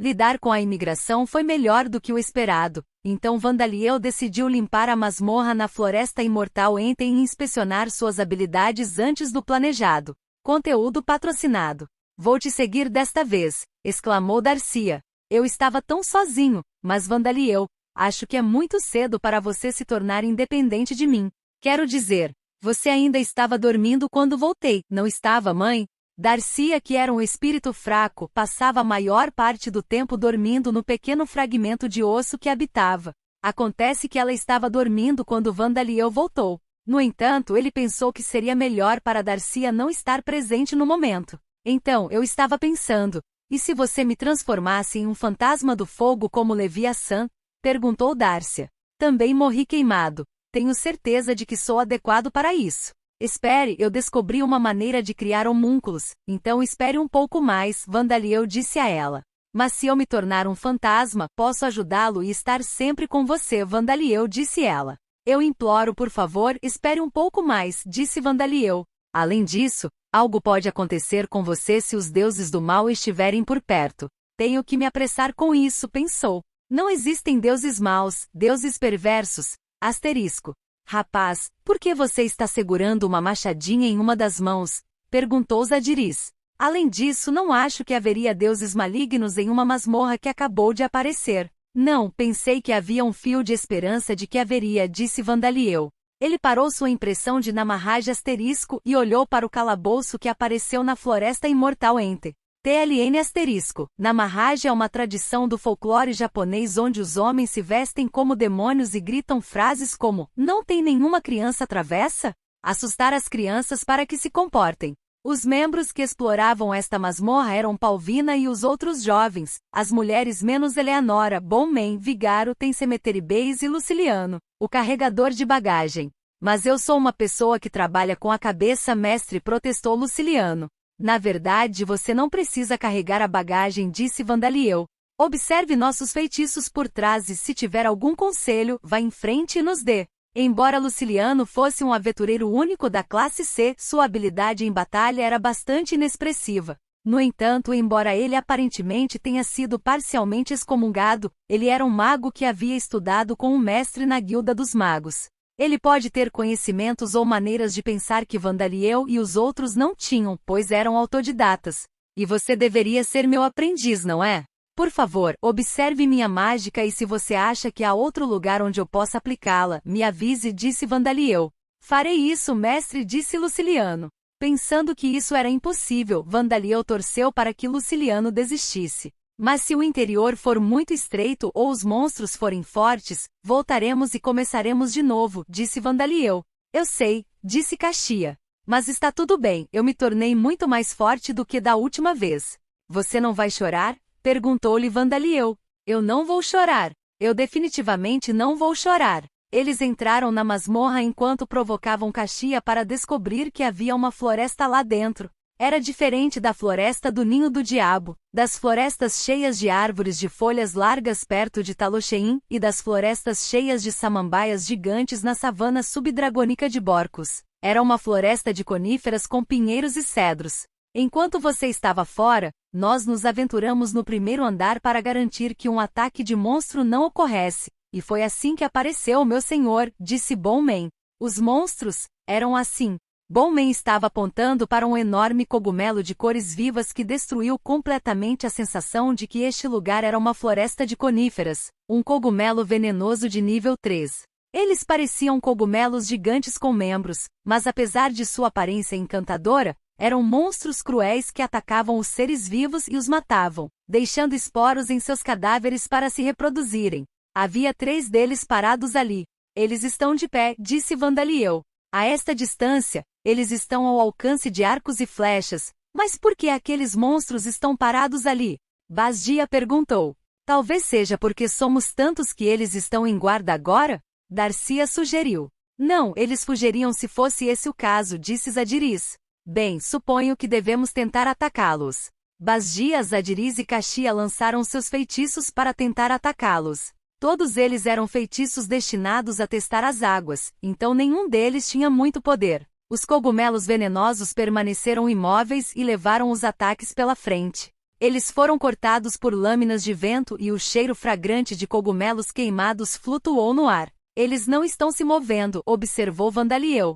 Lidar com a imigração foi melhor do que o esperado, então Vandaliel decidiu limpar a masmorra na Floresta Imortal Enten e inspecionar suas habilidades antes do planejado. Conteúdo patrocinado. Vou te seguir desta vez, exclamou Darcia. Eu estava tão sozinho, mas Vandaliel, acho que é muito cedo para você se tornar independente de mim. Quero dizer, você ainda estava dormindo quando voltei, não estava, mãe? Darcia, que era um espírito fraco, passava a maior parte do tempo dormindo no pequeno fragmento de osso que habitava. Acontece que ela estava dormindo quando Vandaliel voltou. No entanto, ele pensou que seria melhor para Darcia não estar presente no momento. Então, eu estava pensando, e se você me transformasse em um fantasma do fogo como Leviatã? Perguntou Darcia. Também morri queimado. Tenho certeza de que sou adequado para isso. Espere, eu descobri uma maneira de criar homúnculos, então espere um pouco mais, Vandaliel disse a ela. Mas se eu me tornar um fantasma, posso ajudá-lo e estar sempre com você, Vandaliel disse ela. Eu imploro, por favor, espere um pouco mais, disse Vandaliel. Além disso, algo pode acontecer com você se os deuses do mal estiverem por perto. Tenho que me apressar com isso, pensou. Não existem deuses maus, deuses perversos. Asterisco. Rapaz, por que você está segurando uma machadinha em uma das mãos? Perguntou Zadiris. Além disso, não acho que haveria deuses malignos em uma masmorra que acabou de aparecer. Não, pensei que havia um fio de esperança de que haveria, disse Vandaliel. Ele parou sua impressão de Namarraj asterisco e olhou para o calabouço que apareceu na Floresta Imortal Ente. TLN asterisco. Namarraj é uma tradição do folclore japonês onde os homens se vestem como demônios e gritam frases como "Não tem nenhuma criança travessa?" Assustar as crianças para que se comportem. Os membros que exploravam esta masmorra eram Palvina e os outros jovens, as mulheres menos Eleanora, Bonman, Vigaro, Tensemeteribeis e Luciliano, o carregador de bagagem. Mas eu sou uma pessoa que trabalha com a cabeça, mestre, protestou Luciliano. Na verdade, você não precisa carregar a bagagem, disse Vandaliel. Observe nossos feitiços por trás e se tiver algum conselho, vá em frente e nos dê. Embora Luciliano fosse um aventureiro único da classe C, sua habilidade em batalha era bastante inexpressiva. No entanto, embora ele aparentemente tenha sido parcialmente excomungado, ele era um mago que havia estudado com um mestre na Guilda dos Magos. Ele pode ter conhecimentos ou maneiras de pensar que Vandaliel e os outros não tinham, pois eram autodidatas. E você deveria ser meu aprendiz, não é? Por favor, observe minha mágica e se você acha que há outro lugar onde eu possa aplicá-la, me avise, disse Vandaliel. Farei isso, mestre, disse Luciliano. Pensando que isso era impossível, Vandaliel torceu para que Luciliano desistisse. Mas se o interior for muito estreito ou os monstros forem fortes, voltaremos e começaremos de novo, disse Vandaliel. Eu sei, disse Caxia. Mas está tudo bem, eu me tornei muito mais forte do que da última vez. Você não vai chorar? Perguntou-lhe Vandaliel. Eu não vou chorar. Eu definitivamente não vou chorar. Eles entraram na masmorra enquanto provocavam Caxia para descobrir que havia uma floresta lá dentro. Era diferente da floresta do Ninho do Diabo, das florestas cheias de árvores de folhas largas perto de Talocheim e das florestas cheias de samambaias gigantes na savana subdragônica de Borcos. Era uma floresta de coníferas com pinheiros e cedros. Enquanto você estava fora, nós nos aventuramos no primeiro andar para garantir que um ataque de monstro não ocorresse, e foi assim que apareceu meu senhor, disse Bonman. Os monstros eram assim. Bonman estava apontando para um enorme cogumelo de cores vivas que destruiu completamente a sensação de que este lugar era uma floresta de coníferas, um cogumelo venenoso de nível 3. Eles pareciam cogumelos gigantes com membros, mas apesar de sua aparência encantadora, eram monstros cruéis que atacavam os seres vivos e os matavam, deixando esporos em seus cadáveres para se reproduzirem. Havia 3 deles parados ali. Eles estão de pé, disse Vandaliel. A esta distância, eles estão ao alcance de arcos e flechas, mas por que aqueles monstros estão parados ali? Basdia perguntou. Talvez seja porque somos tantos que eles estão em guarda agora? Darcia sugeriu. Não, eles fugiriam se fosse esse o caso, disse Zadiris. Bem, suponho que devemos tentar atacá-los. Basdia, Zadiris e Caxia lançaram seus feitiços para tentar atacá-los. Todos eles eram feitiços destinados a testar as águas, então nenhum deles tinha muito poder. Os cogumelos venenosos permaneceram imóveis e levaram os ataques pela frente. Eles foram cortados por lâminas de vento e o cheiro fragrante de cogumelos queimados flutuou no ar. Eles não estão se movendo, observou Vandaliel.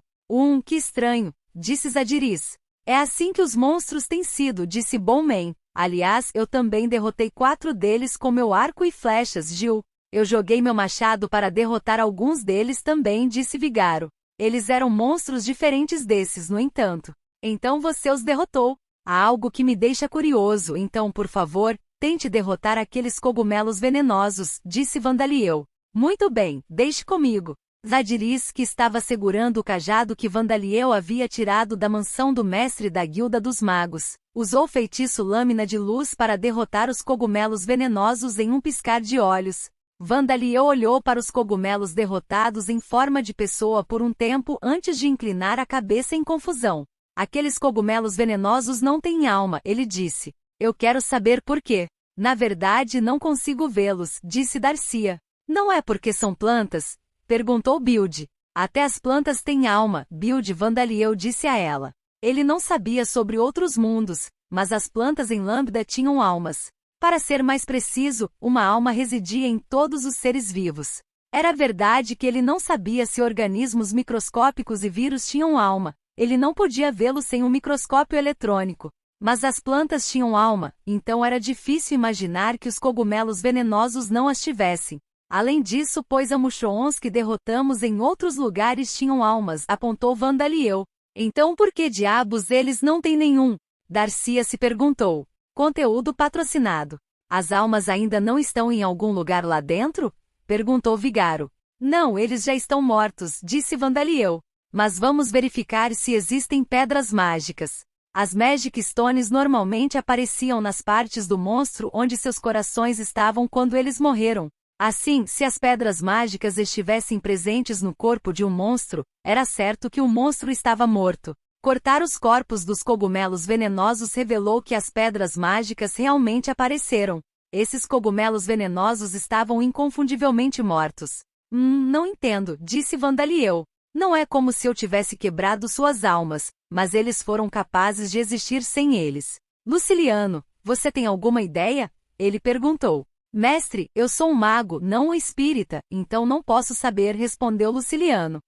Que estranho, disse Zadiris. É assim que os monstros têm sido, disse Bowman. Aliás, eu também derrotei 4 deles com meu arco e flechas, Gil. Eu joguei meu machado para derrotar alguns deles também, disse Vigaro. Eles eram monstros diferentes desses, no entanto. Então você os derrotou. Há algo que me deixa curioso, então, por favor, tente derrotar aqueles cogumelos venenosos, disse Vandaliel. Muito bem, deixe comigo. Zadiris, que estava segurando o cajado que Vandaliel havia tirado da mansão do mestre da Guilda dos Magos, usou feitiço lâmina de luz para derrotar os cogumelos venenosos em um piscar de olhos. Vandaliel olhou para os cogumelos derrotados em forma de pessoa por um tempo antes de inclinar a cabeça em confusão. Aqueles cogumelos venenosos não têm alma, ele disse. Eu quero saber por quê. Na verdade, não consigo vê-los, disse Darcia. Não é porque são plantas? Perguntou Build. Até as plantas têm alma, Build. Vandaliel disse a ela. Ele não sabia sobre outros mundos, mas as plantas em Lambda tinham almas. Para ser mais preciso, uma alma residia em todos os seres vivos. Era verdade que ele não sabia se organismos microscópicos e vírus tinham alma. Ele não podia vê-los sem um microscópio eletrônico. Mas as plantas tinham alma, então era difícil imaginar que os cogumelos venenosos não as tivessem. Além disso, pois a Mushroons que derrotamos em outros lugares tinham almas, apontou Vandaliel. Então por que diabos eles não têm nenhum? Darcia se perguntou. Conteúdo patrocinado. As almas ainda não estão em algum lugar lá dentro? Perguntou Vigaro. Não, eles já estão mortos, disse Vandaliel. Mas vamos verificar se existem pedras mágicas. As Magic Stones normalmente apareciam nas partes do monstro onde seus corações estavam quando eles morreram. Assim, se as pedras mágicas estivessem presentes no corpo de um monstro, era certo que o monstro estava morto. Cortar os corpos dos cogumelos venenosos revelou que as pedras mágicas realmente apareceram. Esses cogumelos venenosos estavam inconfundivelmente mortos. Não entendo, disse Vandaliel. Não é como se eu tivesse quebrado suas almas, mas eles foram capazes de existir sem eles. Luciliano, você tem alguma ideia? Ele perguntou. Mestre, eu sou um mago, não um espírita, então não posso saber, respondeu Luciliano.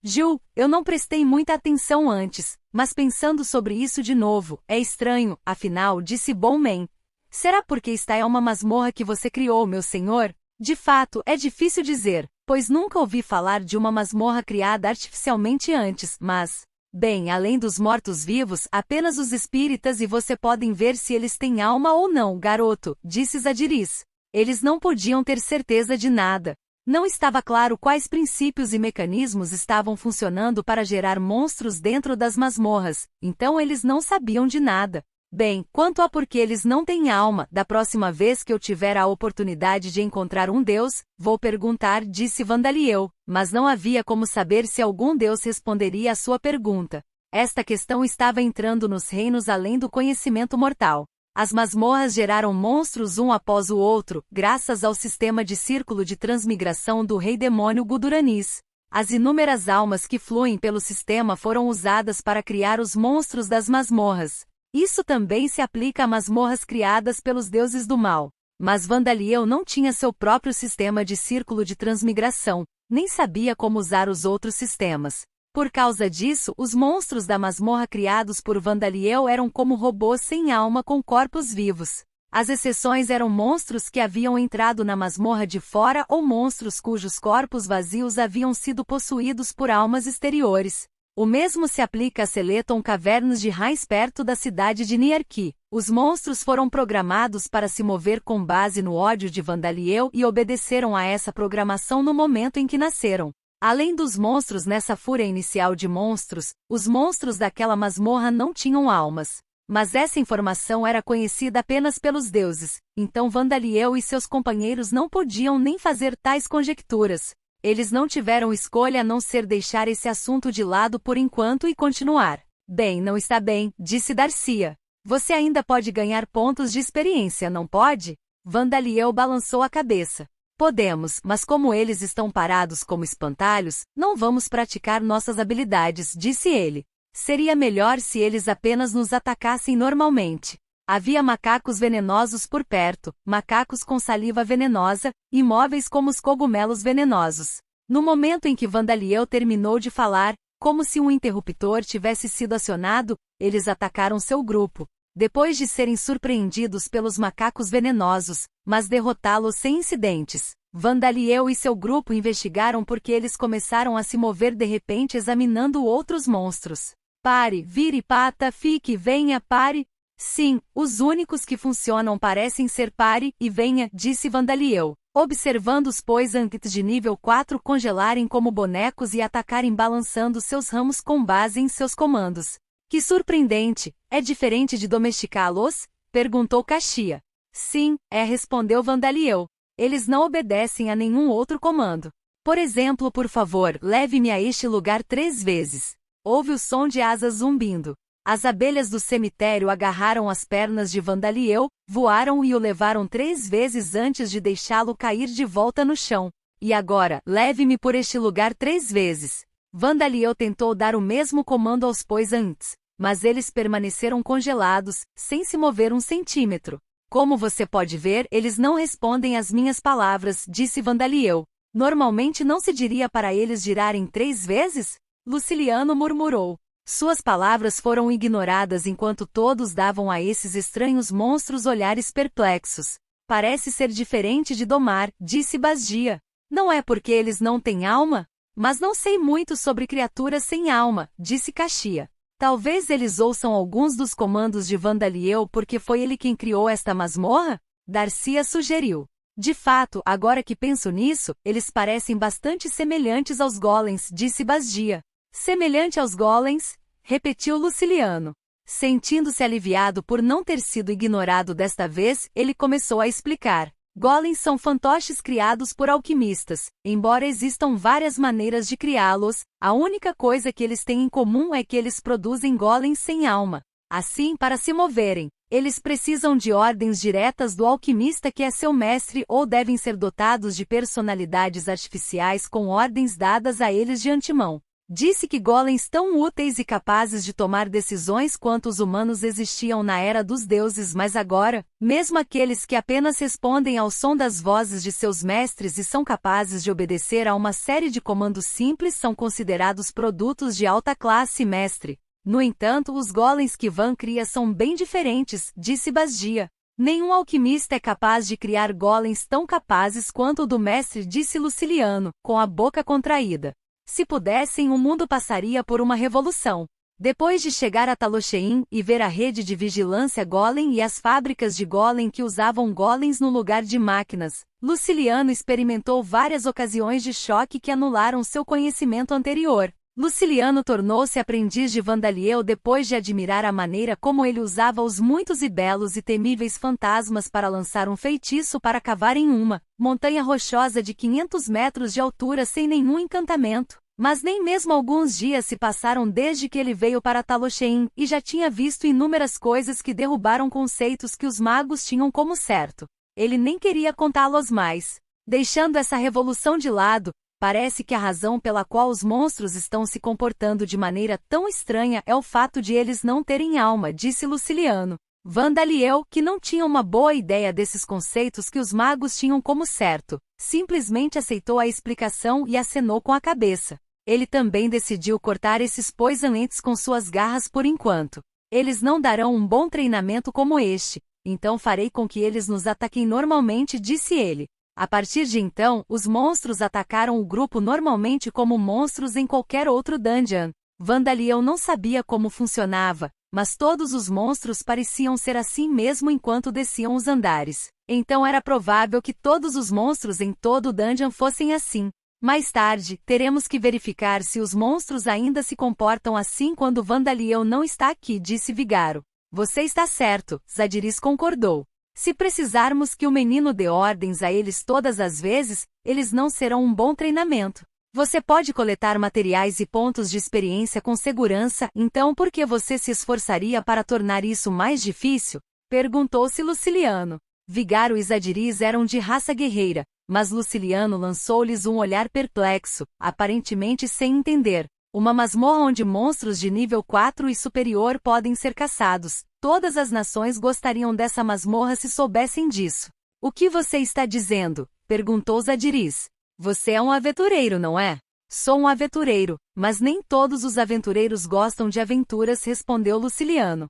Gil, eu não prestei muita atenção antes, mas pensando sobre isso de novo, é estranho, afinal, disse Bowman. Será porque está em uma masmorra que você criou, meu senhor? De fato, é difícil dizer, pois nunca ouvi falar de uma masmorra criada artificialmente antes, mas... Bem, além dos mortos-vivos, apenas os espíritas e você podem ver se eles têm alma ou não, garoto, disse Zadiris. Eles não podiam ter certeza de nada. Não estava claro quais princípios e mecanismos estavam funcionando para gerar monstros dentro das masmorras, então eles não sabiam de nada. Bem, quanto a por que eles não têm alma, da próxima vez que eu tiver a oportunidade de encontrar um deus, vou perguntar, disse Vandaliel, mas não havia como saber se algum deus responderia à sua pergunta. Esta questão estava entrando nos reinos além do conhecimento mortal. As masmorras geraram monstros um após o outro, graças ao sistema de círculo de transmigração do rei demônio Guduranis. As inúmeras almas que fluem pelo sistema foram usadas para criar os monstros das masmorras. Isso também se aplica a masmorras criadas pelos deuses do mal. Mas Vandaliel não tinha seu próprio sistema de círculo de transmigração, nem sabia como usar os outros sistemas. Por causa disso, os monstros da masmorra criados por Vandaliel eram como robôs sem alma com corpos vivos. As exceções eram monstros que haviam entrado na masmorra de fora ou monstros cujos corpos vazios haviam sido possuídos por almas exteriores. O mesmo se aplica a Seleton Cavernas de Raiz perto da cidade de Niarki. Os monstros foram programados para se mover com base no ódio de Vandaliel e obedeceram a essa programação no momento em que nasceram. Além dos monstros nessa fúria inicial de monstros, os monstros daquela masmorra não tinham almas. Mas essa informação era conhecida apenas pelos deuses, então Vandaliel e seus companheiros não podiam nem fazer tais conjecturas. Eles não tiveram escolha a não ser deixar esse assunto de lado por enquanto e continuar. Bem, não está bem, disse Darcia. Você ainda pode ganhar pontos de experiência, não pode? Vandaliel balançou a cabeça. Podemos, mas como eles estão parados como espantalhos, não vamos praticar nossas habilidades, disse ele. Seria melhor se eles apenas nos atacassem normalmente. Havia macacos venenosos por perto, macacos com saliva venenosa, imóveis como os cogumelos venenosos. No momento em que Vandaliel terminou de falar, como se um interruptor tivesse sido acionado, eles atacaram seu grupo. Depois de serem surpreendidos pelos macacos venenosos, mas derrotá-los sem incidentes, Vandaliel e seu grupo investigaram porque eles começaram a se mover de repente examinando outros monstros. Pare, vire pata, fique, venha, pare. Sim, os únicos que funcionam parecem ser pare e venha, disse Vandaliel, observando os Poisonants de nível 4 congelarem como bonecos e atacarem balançando seus ramos com base em seus comandos. Que surpreendente! É diferente de domesticá-los? Perguntou Kashia. Sim, respondeu Vandaliel. Eles não obedecem a nenhum outro comando. Por exemplo, por favor, leve-me a este lugar 3 vezes. Houve o som de asas zumbindo. As abelhas do cemitério agarraram as pernas de Vandaliel, voaram e o levaram 3 vezes antes de deixá-lo cair de volta no chão. E agora, leve-me por este lugar 3 vezes. Vandaliel tentou dar o mesmo comando aos Poisonants, mas eles permaneceram congelados, sem se mover 1 centímetro. Como você pode ver, eles não respondem às minhas palavras, disse Vandaliel. Normalmente não se diria para eles girarem 3 vezes? Luciliano murmurou. Suas palavras foram ignoradas enquanto todos davam a esses estranhos monstros olhares perplexos. Parece ser diferente de domar, disse Basdia. Não é porque eles não têm alma? Mas não sei muito sobre criaturas sem alma, disse Kashia. Talvez eles ouçam alguns dos comandos de Vandaliel porque foi ele quem criou esta masmorra? Darcia sugeriu. De fato, agora que penso nisso, eles parecem bastante semelhantes aos golems, disse Basdia. Semelhante aos golems? Repetiu Luciliano. Sentindo-se aliviado por não ter sido ignorado desta vez, ele começou a explicar. Golems são fantoches criados por alquimistas. Embora existam várias maneiras de criá-los, a única coisa que eles têm em comum é que eles produzem golems sem alma. Assim, para se moverem, eles precisam de ordens diretas do alquimista que é seu mestre ou devem ser dotados de personalidades artificiais com ordens dadas a eles de antemão. Disse que golems tão úteis e capazes de tomar decisões quanto os humanos existiam na era dos deuses, mas agora, mesmo aqueles que apenas respondem ao som das vozes de seus mestres e são capazes de obedecer a uma série de comandos simples são considerados produtos de alta classe mestre. No entanto, os golems que Van cria são bem diferentes, disse Basdia. Nenhum alquimista é capaz de criar golems tão capazes quanto o do mestre, disse Luciliano, com a boca contraída. Se pudessem, o mundo passaria por uma revolução. Depois de chegar a Talochein e ver a rede de vigilância golem e as fábricas de golem que usavam golems no lugar de máquinas, Luciliano experimentou várias ocasiões de choque que anularam seu conhecimento anterior. Luciliano tornou-se aprendiz de Vandaliel depois de admirar a maneira como ele usava os muitos e belos e temíveis fantasmas para lançar um feitiço para cavar em uma montanha rochosa de 500 metros de altura sem nenhum encantamento. Mas nem mesmo alguns dias se passaram desde que ele veio para Talochein e já tinha visto inúmeras coisas que derrubaram conceitos que os magos tinham como certo. Ele nem queria contá-los mais. Deixando essa revolução de lado, parece que a razão pela qual os monstros estão se comportando de maneira tão estranha é o fato de eles não terem alma, disse Luciliano. Vandaliel, que não tinha uma boa ideia desses conceitos que os magos tinham como certo, simplesmente aceitou a explicação e acenou com a cabeça. Ele também decidiu cortar esses Poisonants com suas garras por enquanto. Eles não darão um bom treinamento como este, então farei com que eles nos ataquem normalmente, disse ele. A partir de então, os monstros atacaram o grupo normalmente como monstros em qualquer outro dungeon. Vandaliel não sabia como funcionava, mas todos os monstros pareciam ser assim mesmo enquanto desciam os andares. Então era provável que todos os monstros em todo o dungeon fossem assim. Mais tarde, teremos que verificar se os monstros ainda se comportam assim quando Vandaliel não está aqui, disse Vigaro. Você está certo, Zadiris concordou. Se precisarmos que o menino dê ordens a eles todas as vezes, eles não serão um bom treinamento. Você pode coletar materiais e pontos de experiência com segurança, então por que você se esforçaria para tornar isso mais difícil? Perguntou-se Luciliano. Vigaro e Zadiris eram de raça guerreira, mas Luciliano lançou-lhes um olhar perplexo, aparentemente sem entender. Uma masmorra onde monstros de nível 4 e superior podem ser caçados. Todas as nações gostariam dessa masmorra se soubessem disso. O que você está dizendo? Perguntou Zadiris. Você é um aventureiro, não é? Sou um aventureiro, mas nem todos os aventureiros gostam de aventuras, respondeu Luciliano.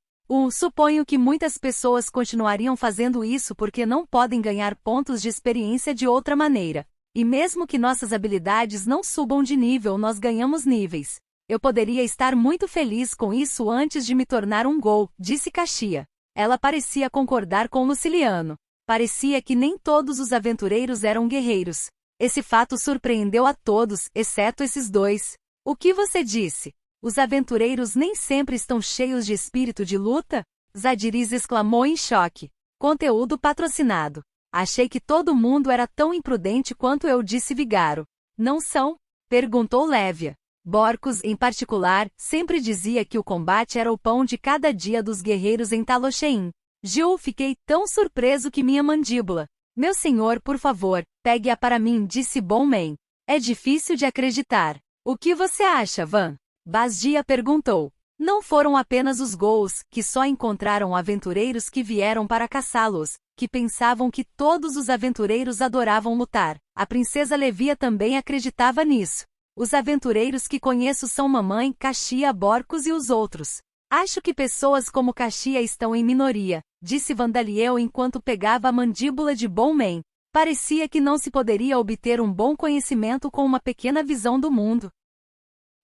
Suponho que muitas pessoas continuariam fazendo isso porque não podem ganhar pontos de experiência de outra maneira. E mesmo que nossas habilidades não subam de nível, nós ganhamos níveis. Eu poderia estar muito feliz com isso antes de me tornar um Gol, disse Caxia. Ela parecia concordar com Luciliano. Parecia que nem todos os aventureiros eram guerreiros. Esse fato surpreendeu a todos, exceto esses dois. O que você disse? Os aventureiros nem sempre estão cheios de espírito de luta? Zadiris exclamou em choque. Conteúdo patrocinado. Achei que todo mundo era tão imprudente quanto eu, disse Vigaro. Não são? Perguntou Lévia. Borcos, em particular, sempre dizia que o combate era o pão de cada dia dos guerreiros em Talocheim. Gil, fiquei tão surpreso que minha mandíbula. Meu senhor, por favor, pegue-a para mim, disse Bonman. É difícil de acreditar. O que você acha, Van? Basdia perguntou. Não foram apenas os Gols, que só encontraram aventureiros que vieram para caçá-los, que pensavam que todos os aventureiros adoravam lutar. A princesa Levia também acreditava nisso. Os aventureiros que conheço são Mamãe, Caxia, Borcos e os outros. Acho que pessoas como Caxia estão em minoria, disse Vandaliel enquanto pegava a mandíbula de Bonman. Parecia que não se poderia obter um bom conhecimento com uma pequena visão do mundo.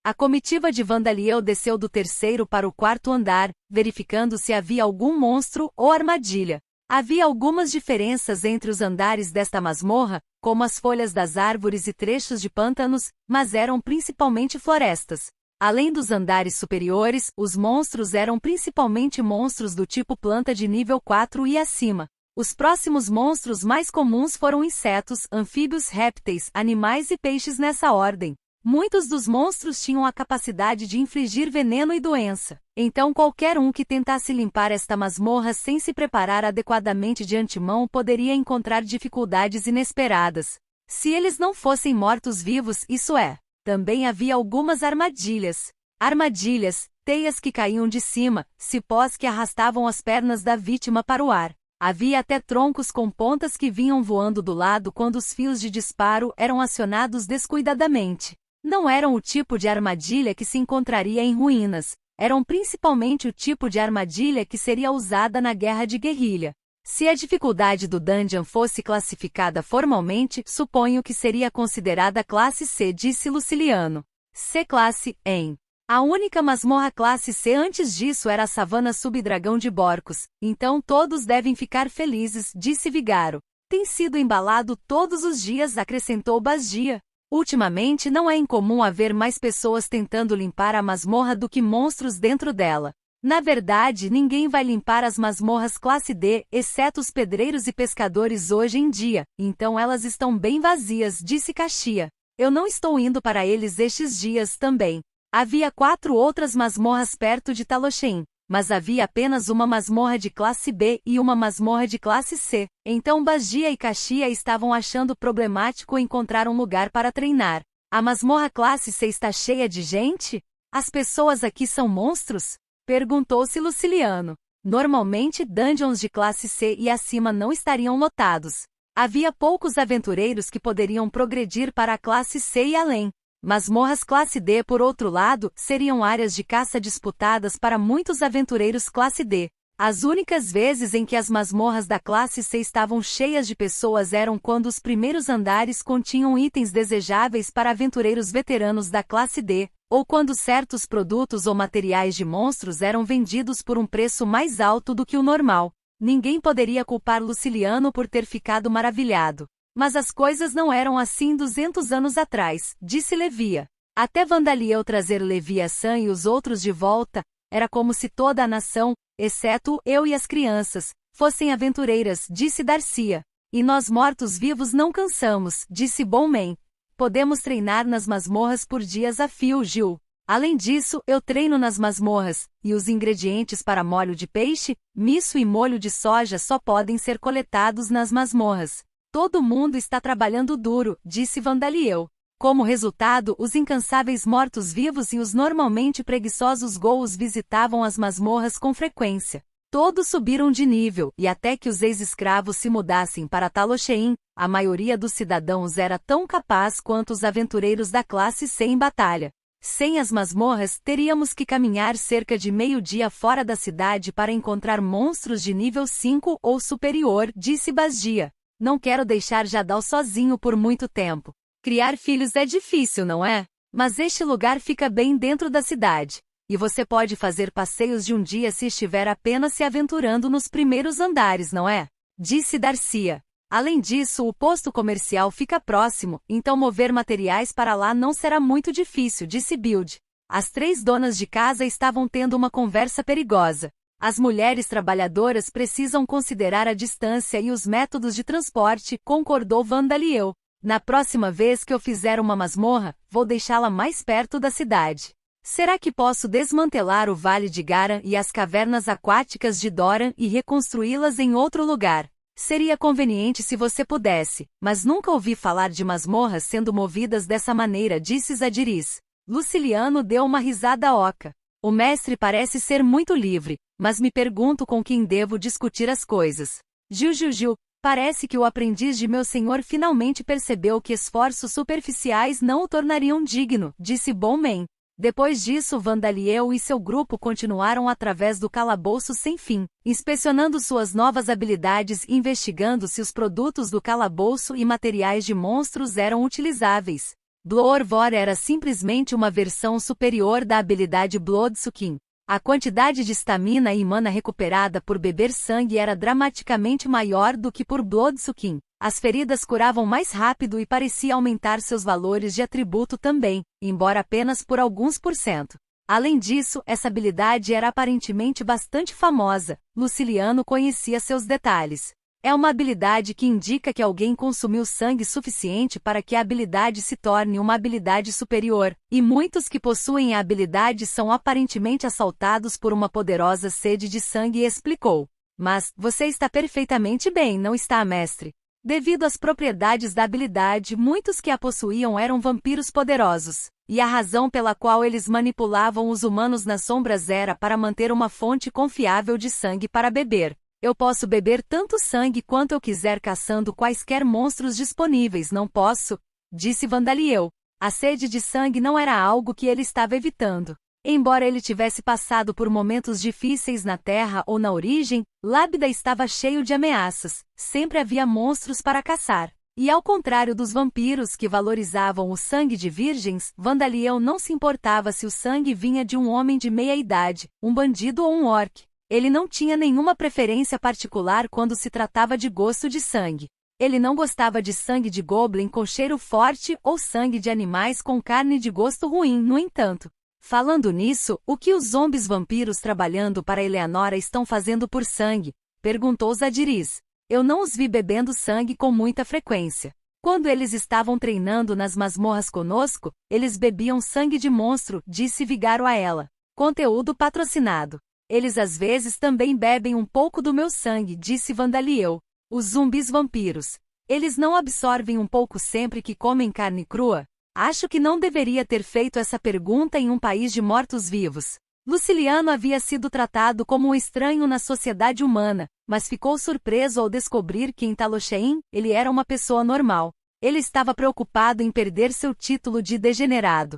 A comitiva de Vandaliel desceu do 3º para o 4º andar, verificando se havia algum monstro ou armadilha. Havia algumas diferenças entre os andares desta masmorra, como as folhas das árvores e trechos de pântanos, mas eram principalmente florestas. Além dos andares superiores, os monstros eram principalmente monstros do tipo planta de nível 4 e acima. Os próximos monstros mais comuns foram insetos, anfíbios, répteis, animais e peixes nessa ordem. Muitos dos monstros tinham a capacidade de infligir veneno e doença. Então qualquer um que tentasse limpar esta masmorra sem se preparar adequadamente de antemão poderia encontrar dificuldades inesperadas. Se eles não fossem mortos-vivos, isso é. Também havia algumas armadilhas. Armadilhas, teias que caíam de cima, cipós que arrastavam as pernas da vítima para o ar. Havia até troncos com pontas que vinham voando do lado quando os fios de disparo eram acionados descuidadamente. Não eram o tipo de armadilha que se encontraria em ruínas, eram principalmente o tipo de armadilha que seria usada na guerra de guerrilha. Se a dificuldade do dungeon fosse classificada formalmente, suponho que seria considerada classe C, disse Luciliano. C classe, em. A única masmorra classe C antes disso era a savana subdragão de Borcos, então todos devem ficar felizes, disse Vigaro. Tem sido embalado todos os dias, acrescentou Basdia. Ultimamente não é incomum haver mais pessoas tentando limpar a masmorra do que monstros dentro dela. Na verdade, ninguém vai limpar as masmorras classe D, exceto os pedreiros e pescadores hoje em dia, então elas estão bem vazias, disse Caxia. Eu não estou indo para eles estes dias também. Havia 4 outras masmorras perto de Talocheim, mas havia apenas uma masmorra de classe B e uma masmorra de classe C, então Basdia e Caxia estavam achando problemático encontrar um lugar para treinar. A masmorra classe C está cheia de gente? As pessoas aqui são monstros? Perguntou-se Luciliano. Normalmente dungeons de classe C e acima não estariam lotados. Havia poucos aventureiros que poderiam progredir para a classe C e além. Masmorras classe D, por outro lado, seriam áreas de caça disputadas para muitos aventureiros classe D. As únicas vezes em que as masmorras da classe C estavam cheias de pessoas eram quando os primeiros andares continham itens desejáveis para aventureiros veteranos da classe D, ou quando certos produtos ou materiais de monstros eram vendidos por um preço mais alto do que o normal. Ninguém poderia culpar Luciliano por ter ficado maravilhado. Mas as coisas não eram assim 200 anos atrás, disse Levia. Até Vandaliel trazer Leviathan e os outros de volta, era como se toda a nação, exceto eu e as crianças, fossem aventureiras, disse Darcia. E nós mortos-vivos não cansamos, disse Bonman. Podemos treinar nas masmorras por dias a fio, Gil. Além disso, eu treino nas masmorras, e os ingredientes para molho de peixe, miso e molho de soja só podem ser coletados nas masmorras. Todo mundo está trabalhando duro, disse Vandaliel. Como resultado, os incansáveis mortos-vivos e os normalmente preguiçosos ghouls visitavam as masmorras com frequência. Todos subiram de nível, e até que os ex-escravos se mudassem para Talosheim, a maioria dos cidadãos era tão capaz quanto os aventureiros da classe C em batalha. Sem as masmorras, teríamos que caminhar cerca de meio-dia fora da cidade para encontrar monstros de nível 5 ou superior, disse Bazdia. Não quero deixar Jadal sozinho por muito tempo. Criar filhos é difícil, não é? Mas este lugar fica bem dentro da cidade. E você pode fazer passeios de um dia se estiver apenas se aventurando nos primeiros andares, não é? Disse Darcia. Além disso, o posto comercial fica próximo, então mover materiais para lá não será muito difícil, disse Build. As 3 donas de casa estavam tendo uma conversa perigosa. As mulheres trabalhadoras precisam considerar a distância e os métodos de transporte, concordou Vandaliel. Na próxima vez que eu fizer uma masmorra, vou deixá-la mais perto da cidade. Será que posso desmantelar o Vale de Garan e as cavernas aquáticas de Doran e reconstruí-las em outro lugar? Seria conveniente se você pudesse, mas nunca ouvi falar de masmorras sendo movidas dessa maneira, disse Zadiris. Luciliano deu uma risada oca. O mestre parece ser muito livre, mas me pergunto com quem devo discutir as coisas. Jujuju, parece que o aprendiz de meu senhor finalmente percebeu que esforços superficiais não o tornariam digno, disse Bowman. Depois disso, Vandaliel e seu grupo continuaram através do calabouço sem fim, inspecionando suas novas habilidades e investigando se os produtos do calabouço e materiais de monstros eram utilizáveis. Bloorvor era simplesmente uma versão superior da habilidade Bloodsucking. A quantidade de estamina e mana recuperada por beber sangue era dramaticamente maior do que por Bloodsucking. As feridas curavam mais rápido e parecia aumentar seus valores de atributo também, embora apenas por alguns %. Além disso, essa habilidade era aparentemente bastante famosa. Luciliano conhecia seus detalhes. É uma habilidade que indica que alguém consumiu sangue suficiente para que a habilidade se torne uma habilidade superior, e muitos que possuem a habilidade são aparentemente assaltados por uma poderosa sede de sangue, explicou. Mas, você está perfeitamente bem, não está, mestre? Devido às propriedades da habilidade, muitos que a possuíam eram vampiros poderosos, e a razão pela qual eles manipulavam os humanos nas sombras era para manter uma fonte confiável de sangue para beber. Eu posso beber tanto sangue quanto eu quiser caçando quaisquer monstros disponíveis, não posso? Disse Vandaliel. A sede de sangue não era algo que ele estava evitando. Embora ele tivesse passado por momentos difíceis na Terra ou na origem, Lábida estava cheio de ameaças, sempre havia monstros para caçar. E ao contrário dos vampiros que valorizavam o sangue de virgens, Vandaliel não se importava se o sangue vinha de um homem de meia-idade, um bandido ou um orc. Ele não tinha nenhuma preferência particular quando se tratava de gosto de sangue. Ele não gostava de sangue de goblin com cheiro forte ou sangue de animais com carne de gosto ruim, no entanto. Falando nisso, o que os zombies vampiros trabalhando para Eleanora estão fazendo por sangue? Perguntou Zadiris. Eu não os vi bebendo sangue com muita frequência. Quando eles estavam treinando nas masmorras conosco, eles bebiam sangue de monstro, disse Vigaro a ela. Conteúdo patrocinado. Eles às vezes também bebem um pouco do meu sangue, disse Vandaliel. Os zumbis vampiros. Eles não absorvem um pouco sempre que comem carne crua? Acho que não deveria ter feito essa pergunta em um país de mortos-vivos. Luciliano havia sido tratado como um estranho na sociedade humana, mas ficou surpreso ao descobrir que em Talosheim, ele era uma pessoa normal. Ele estava preocupado em perder seu título de degenerado.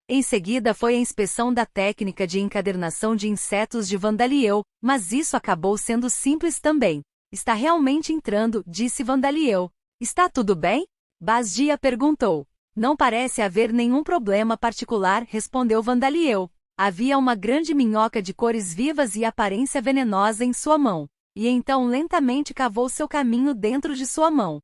Em seguida foi a inspeção da técnica de encadernação de insetos de Vandaliel, mas isso acabou sendo simples também. Está realmente entrando, disse Vandaliel. Está tudo bem? Bazdia perguntou. Não parece haver nenhum problema particular, respondeu Vandaliel. Havia uma grande minhoca de cores vivas e aparência venenosa em sua mão. E então lentamente cavou seu caminho dentro de sua mão.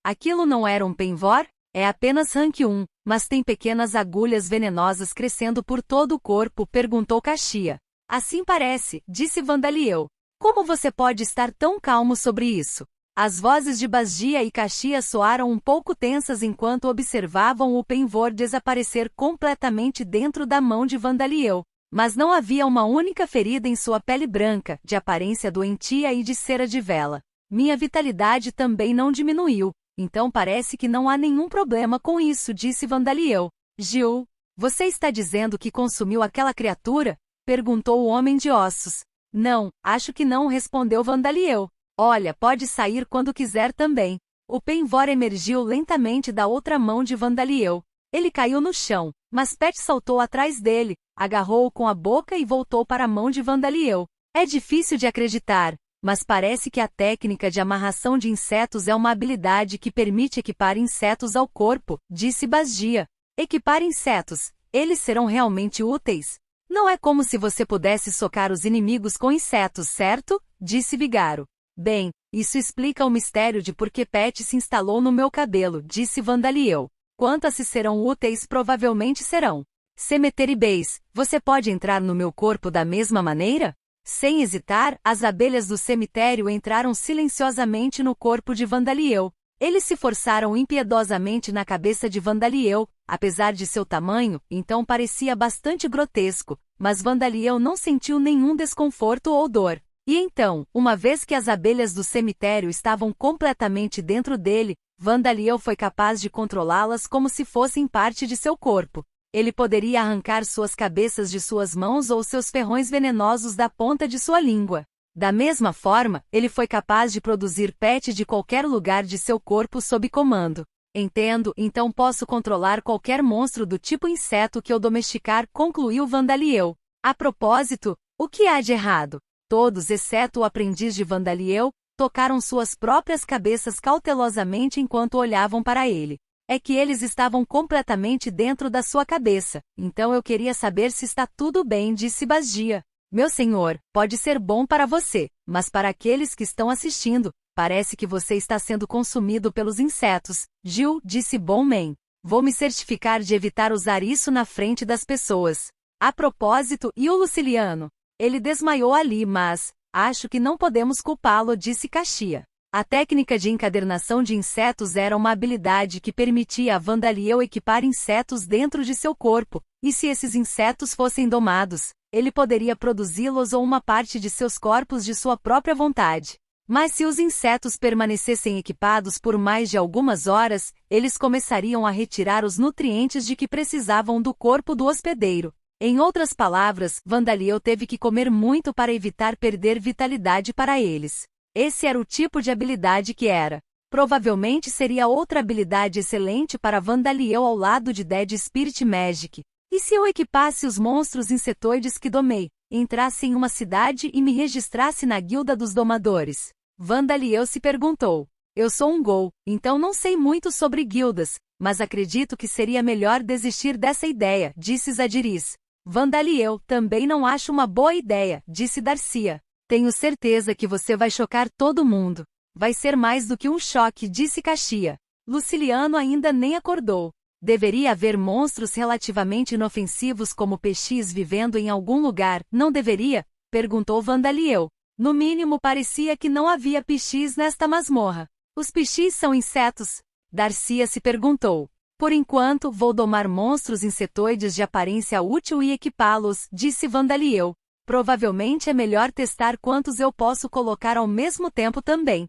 Aquilo não era um penvor? É apenas rank 1, mas tem pequenas agulhas venenosas crescendo por todo o corpo, perguntou Kashia. Assim parece, disse Vandaliel. Como você pode estar tão calmo sobre isso? As vozes de Bazdia e Kashia soaram um pouco tensas enquanto observavam o penvor desaparecer completamente dentro da mão de Vandaliel. Mas não havia uma única ferida em sua pele branca, de aparência doentia e de cera de vela. Minha vitalidade também não diminuiu. então parece que não há nenhum problema com isso, disse Vandaliel. Gil, você está dizendo que consumiu aquela criatura? Perguntou o homem de ossos. Não, acho que não, respondeu Vandaliel. Olha, pode sair quando quiser também. O Penvor emergiu lentamente da outra mão de Vandaliel. Ele caiu no chão, mas Pet saltou atrás dele, agarrou-o com a boca e voltou para a mão de Vandaliel. É difícil de acreditar, mas parece que a técnica de amarração de insetos é uma habilidade que permite equipar insetos ao corpo, disse Basgia. Equipar insetos, eles serão realmente úteis. Não é como se você pudesse socar os inimigos com insetos, certo? Disse Vigaro. Bem, isso explica o mistério de por que Pet se instalou no meu cabelo, disse Vandaliel. Quanto a se serão úteis, provavelmente serão. Cemeteribês, você pode entrar no meu corpo da mesma maneira? Sem hesitar, as abelhas do cemitério entraram silenciosamente no corpo de Vandaliel. Eles se forçaram impiedosamente na cabeça de Vandaliel, apesar de seu tamanho, então parecia bastante grotesco, mas Vandaliel não sentiu nenhum desconforto ou dor. E então, uma vez que as abelhas do cemitério estavam completamente dentro dele, Vandaliel foi capaz de controlá-las como se fossem parte de seu corpo. Ele poderia arrancar suas cabeças de suas mãos ou seus ferrões venenosos da ponta de sua língua. Da mesma forma, ele foi capaz de produzir Pet de qualquer lugar de seu corpo sob comando. Entendo, então posso controlar qualquer monstro do tipo inseto que eu domesticar, concluiu Vandaliel. A propósito, o que há de errado? Todos, exceto o aprendiz de Vandaliel, tocaram suas próprias cabeças cautelosamente enquanto olhavam para ele. É que eles estavam completamente dentro da sua cabeça, então eu queria saber se está tudo bem, disse Basgia. Meu senhor, pode ser bom para você, mas para aqueles que estão assistindo, parece que você está sendo consumido pelos insetos. Gil, disse Bowman. Vou me certificar de evitar usar isso na frente das pessoas. A propósito, e o Luciliano? Ele desmaiou ali, mas acho que não podemos culpá-lo, disse Caxia. A técnica de encadernação de insetos era uma habilidade que permitia a Vandaliel equipar insetos dentro de seu corpo, e se esses insetos fossem domados, ele poderia produzi-los ou uma parte de seus corpos de sua própria vontade. Mas se os insetos permanecessem equipados por mais de algumas horas, eles começariam a retirar os nutrientes de que precisavam do corpo do hospedeiro. Em outras palavras, Vandaliel teve que comer muito para evitar perder vitalidade para eles. Esse era o tipo de habilidade que era. Provavelmente seria outra habilidade excelente para Vandaliel ao lado de Dead Spirit Magic. E se eu equipasse os monstros insetoides que domei, entrasse em uma cidade e me registrasse na guilda dos domadores? Vandaliel se perguntou. Eu sou um Ghoul, então não sei muito sobre guildas, mas acredito que seria melhor desistir dessa ideia, disse Zadiris. Vandaliel, também não acho uma boa ideia, disse Darcia. Tenho certeza que você vai chocar todo mundo. Vai ser mais do que um choque, disse Caxia. Luciliano ainda nem acordou. Deveria haver monstros relativamente inofensivos como peixes vivendo em algum lugar, não deveria? Perguntou Vandaliel. No mínimo parecia que não havia peixes nesta masmorra. Os peixes são insetos? Darcia se perguntou. Por enquanto, vou domar monstros insetoides de aparência útil e equipá-los, disse Vandaliel. Provavelmente é melhor testar quantos eu posso colocar ao mesmo tempo também.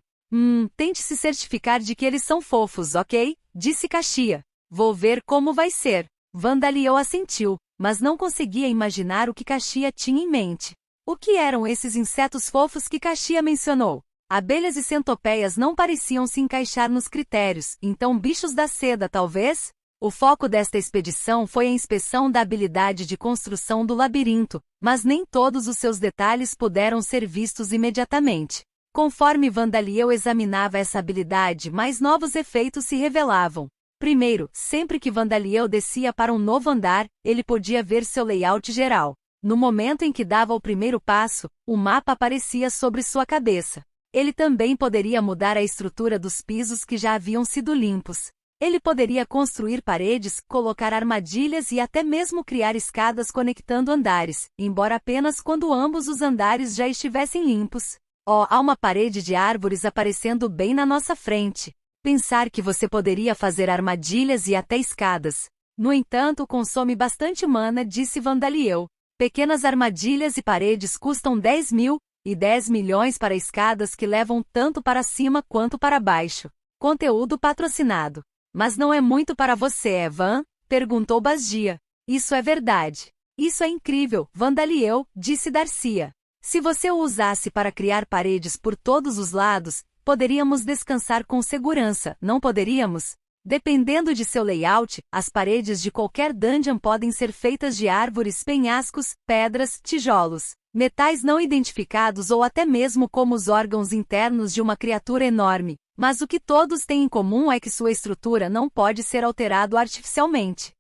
Tente se certificar de que eles são fofos, ok? Disse Caxia. Vou ver como vai ser. Vandaliel assentiu, mas não conseguia imaginar o que Caxia tinha em mente. O que eram esses insetos fofos que Caxia mencionou? Abelhas e centopeias não pareciam se encaixar nos critérios, então bichos da seda talvez? O foco desta expedição foi a inspeção da habilidade de construção do labirinto, mas nem todos os seus detalhes puderam ser vistos imediatamente. Conforme Vandaliel examinava essa habilidade, mais novos efeitos se revelavam. Primeiro, sempre que Vandaliel descia para um novo andar, ele podia ver seu layout geral. No momento em que dava o primeiro passo, o mapa aparecia sobre sua cabeça. Ele também poderia mudar a estrutura dos pisos que já haviam sido limpos. Ele poderia construir paredes, colocar armadilhas e até mesmo criar escadas conectando andares, embora apenas quando ambos os andares já estivessem limpos. Há uma parede de árvores aparecendo bem na nossa frente. Pensar que você poderia fazer armadilhas e até escadas. No entanto, consome bastante mana, disse Vandaliel. Pequenas armadilhas e paredes custam 10.000, e 10 milhões para escadas que levam tanto para cima quanto para baixo. Conteúdo patrocinado. Mas não é muito para você, Evan? Perguntou Basdia. Isso é verdade. Isso é incrível, Vandaliel, disse Darcia. Se você o usasse para criar paredes por todos os lados, poderíamos descansar com segurança, não poderíamos? Dependendo de seu layout, as paredes de qualquer dungeon podem ser feitas de árvores, penhascos, pedras, tijolos, metais não identificados ou até mesmo como os órgãos internos de uma criatura enorme, mas o que todos têm em comum é que sua estrutura não pode ser alterado artificialmente.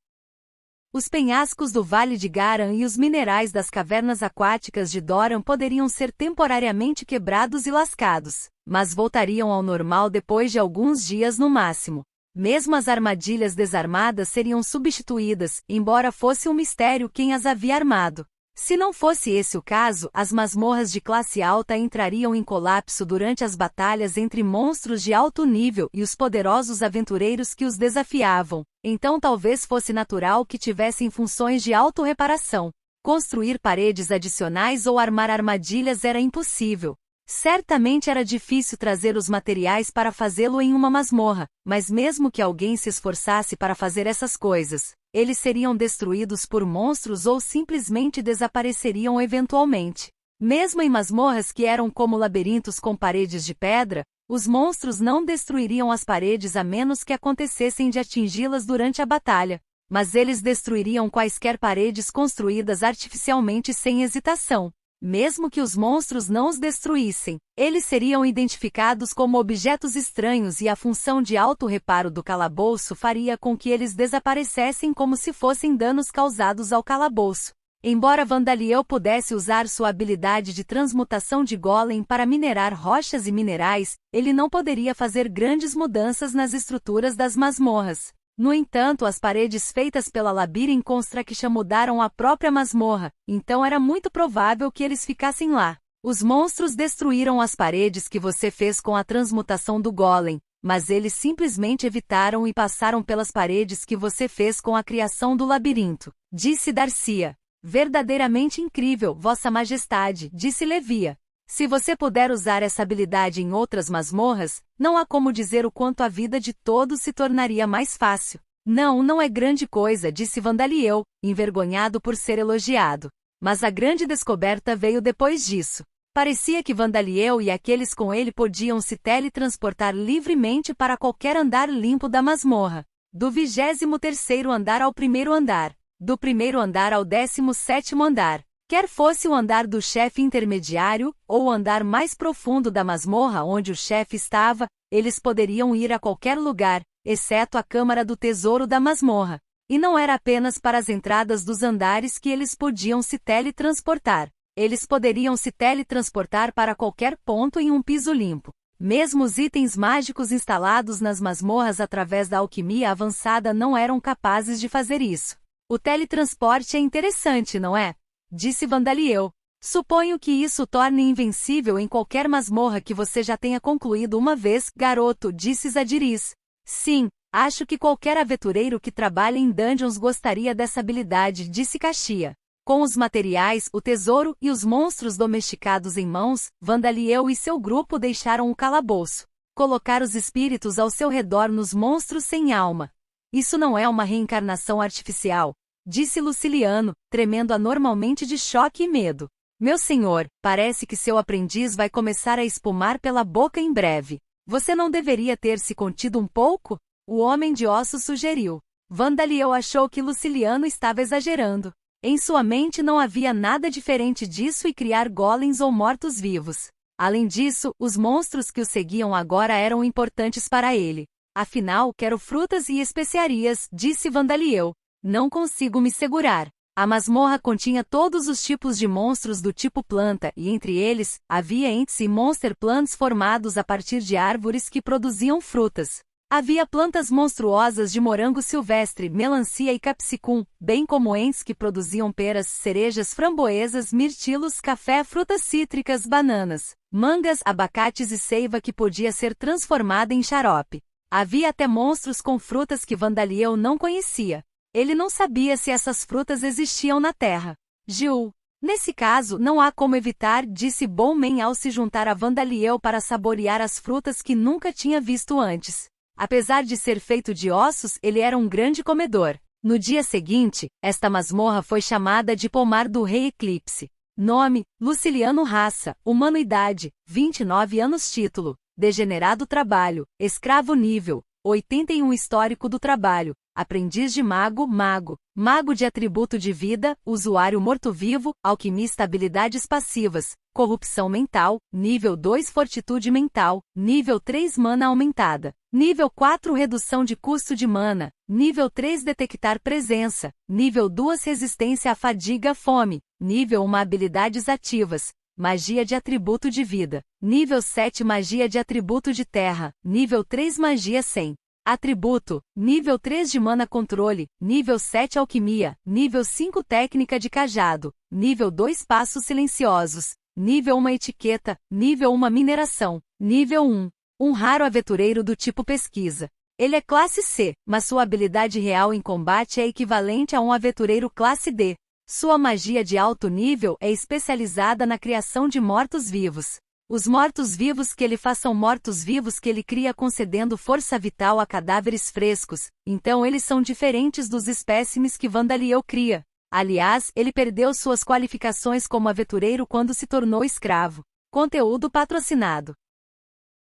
Os penhascos do Vale de Garan e os minerais das cavernas aquáticas de Doran poderiam ser temporariamente quebrados e lascados, mas voltariam ao normal depois de alguns dias no máximo. Mesmo as armadilhas desarmadas seriam substituídas, embora fosse um mistério quem as havia armado. Se não fosse esse o caso, as masmorras de classe alta entrariam em colapso durante as batalhas entre monstros de alto nível e os poderosos aventureiros que os desafiavam, então talvez fosse natural que tivessem funções de autorreparação. Construir paredes adicionais ou armar armadilhas era impossível. Certamente era difícil trazer os materiais para fazê-lo em uma masmorra, mas mesmo que alguém se esforçasse para fazer essas coisas, eles seriam destruídos por monstros ou simplesmente desapareceriam eventualmente. Mesmo em masmorras que eram como labirintos com paredes de pedra, os monstros não destruiriam as paredes a menos que acontecessem de atingi-las durante a batalha, mas eles destruiriam quaisquer paredes construídas artificialmente sem hesitação. Mesmo que os monstros não os destruíssem, eles seriam identificados como objetos estranhos e a função de auto-reparo do calabouço faria com que eles desaparecessem como se fossem danos causados ao calabouço. Embora Vandaliel pudesse usar sua habilidade de transmutação de golem para minerar rochas e minerais, ele não poderia fazer grandes mudanças nas estruturas das masmorras. No entanto, as paredes feitas pela Labyrinth Construction mudaram a própria masmorra, então era muito provável que eles ficassem lá. Os monstros destruíram as paredes que você fez com a transmutação do golem, mas eles simplesmente evitaram e passaram pelas paredes que você fez com a criação do labirinto, disse Darcia. Verdadeiramente incrível, Vossa Majestade, disse Levia. Se você puder usar essa habilidade em outras masmorras, não há como dizer o quanto a vida de todos se tornaria mais fácil. Não é grande coisa, disse Vandaliel, envergonhado por ser elogiado. Mas a grande descoberta veio depois disso. Parecia que Vandaliel e aqueles com ele podiam se teletransportar livremente para qualquer andar limpo da masmorra. Do 23º andar ao primeiro andar. Do primeiro andar ao 17º andar. Quer fosse o andar do chefe intermediário, ou o andar mais profundo da masmorra onde o chefe estava, eles poderiam ir a qualquer lugar, exceto a Câmara do Tesouro da masmorra. E não era apenas para as entradas dos andares que eles podiam se teletransportar. Eles poderiam se teletransportar para qualquer ponto em um piso limpo. Mesmo os itens mágicos instalados nas masmorras através da alquimia avançada não eram capazes de fazer isso. O teletransporte é interessante, não é? Disse Vandaliel. Suponho que isso torne invencível em qualquer masmorra que você já tenha concluído uma vez, garoto, disse Zadiris. Sim, acho que qualquer aventureiro que trabalha em dungeons gostaria dessa habilidade, disse Caxia. Com os materiais, o tesouro e os monstros domesticados em mãos, Vandaliel e seu grupo deixaram o calabouço. Colocar os espíritos ao seu redor nos monstros sem alma. Isso não é uma reencarnação artificial, disse Luciliano, tremendo anormalmente de choque e medo. Meu senhor, parece que seu aprendiz vai começar a espumar pela boca em breve. Você não deveria ter se contido um pouco? O homem de ossos sugeriu. Vandaliel achou que Luciliano estava exagerando. Em sua mente não havia nada diferente disso e criar golems ou mortos-vivos. Além disso, os monstros que o seguiam agora eram importantes para ele. Afinal, quero frutas e especiarias, disse Vandaliel. Não consigo me segurar. A masmorra continha todos os tipos de monstros do tipo planta e entre eles, havia ents e monster plants formados a partir de árvores que produziam frutas. Havia plantas monstruosas de morango silvestre, melancia e capsicum, bem como ents que produziam peras, cerejas, framboesas, mirtilos, café, frutas cítricas, bananas, mangas, abacates e seiva que podia ser transformada em xarope. Havia até monstros com frutas que Vandaliel não conhecia. Ele não sabia se essas frutas existiam na Terra. Gil. Nesse caso, não há como evitar, disse Bowman ao se juntar a Vandaliel para saborear as frutas que nunca tinha visto antes. Apesar de ser feito de ossos, ele era um grande comedor. No dia seguinte, esta masmorra foi chamada de Pomar do Rei Eclipse. Nome: Luciliano Raça, Humanoidade, 29 anos. Título: Degenerado Trabalho, Escravo Nível 81. Histórico do trabalho: Aprendiz de Mago, Mago de Atributo de Vida, Usuário Morto-Vivo, Alquimista. Habilidades passivas: Corrupção Mental, Nível 2. Fortitude Mental, Nível 3. Mana Aumentada, Nível 4. Redução de custo de mana, Nível 3. Detectar Presença, Nível 2. Resistência à Fadiga, Fome, Nível 1. Habilidades ativas: Magia de Atributo de Vida, Nível 7. Magia de Atributo de Terra, Nível 3. Magia sem Atributo, Nível 3 de Mana Controle, Nível 7 Alquimia, Nível 5 Técnica de Cajado, Nível 2 Passos Silenciosos, Nível 1 Etiqueta, Nível 1 Mineração, Nível 1. Um raro aventureiro do tipo Pesquisa. Ele é classe C, mas sua habilidade real em combate é equivalente a um aventureiro classe D. Sua magia de alto nível é especializada na criação de mortos-vivos. Os mortos-vivos que ele faz são mortos-vivos que ele cria concedendo força vital a cadáveres frescos, então eles são diferentes dos espécimes que Vandaliel cria. Aliás, ele perdeu suas qualificações como aventureiro quando se tornou escravo. Conteúdo patrocinado.